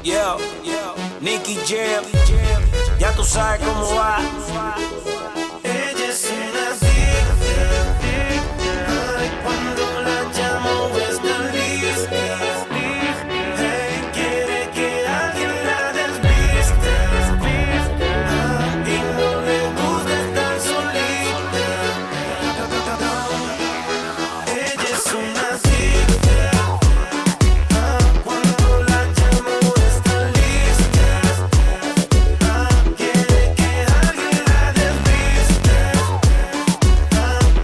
Yeah, Nicky Jam, ya tú sabes cómo va. Ella es una adicta. Ay, cuando la llamo está lista. Hey, quiere que alguien la desvista. Y no le gusta estar solita. Ella es una adicta. Cuando la llamo está lista. Quiere que alguien la desvista.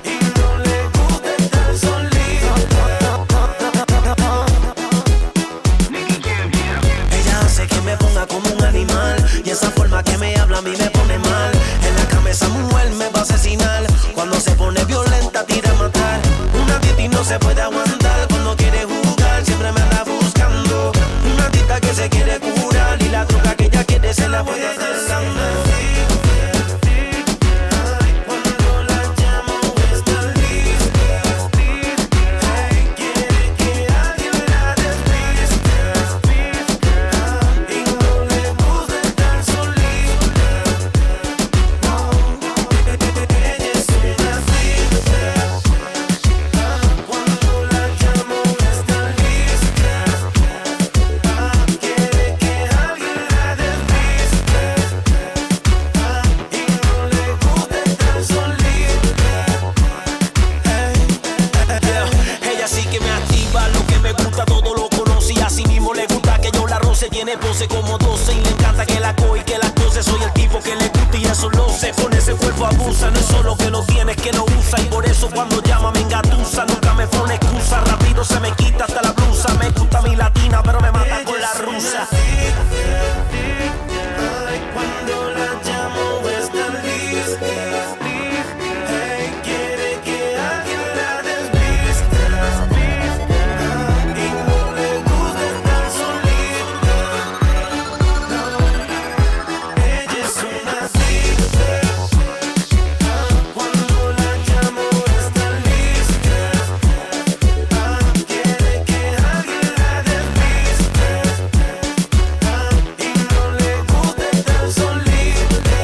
Y no le gusta estar solita. Ella hace que me ponga como un animal, y esa forma que me habla a mí me pone mal. En la cama esa mujer me va a asesinar. Cuando se pone violenta tira a matar. Una tita y no se puede aguantar. Cuando quiere jugar siempre me anda buscando. Una tita que se quiere curar, y la droga que ella quiere se la puede estar dando. Cuando la llamo está lista. Hey, quiere que alguien la desvista. Y no le gusta estar solita. Ella es una adicta. Cuando la llamo está lista. Quiere que alguien la desvista. Y no le gusta estar solita. Ella sí que me activa, lo que me gusta todo lo conoce, y así mismo le gusta que yo la roce. Tiene pose como 12 y le encanta que la coja y que la cose. Soy el tipo que le gusta y eso lo sé. Con ese cuerpo abusa, no es solo que lo tiene, es que lo usa. Y por eso cuando llama me engatusa. Nunca me pone excusa, rápido se me quita hasta la blusa. Me gusta mi latina, pero me mata con la rusa. Ay, cuando la llamo está lista. Hey, quiere que alguien la desvista. Y no le gusta estar solita. Ella es una adicta. Cuando la llamo está lista. Quiere que alguien la desvista. Y no le gusta estar solita.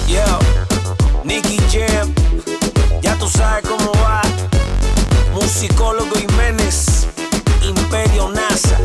Yo, Nicky Jam, ya tú sabes cómo va. Musicólogo Jiménez, Imperio NASA.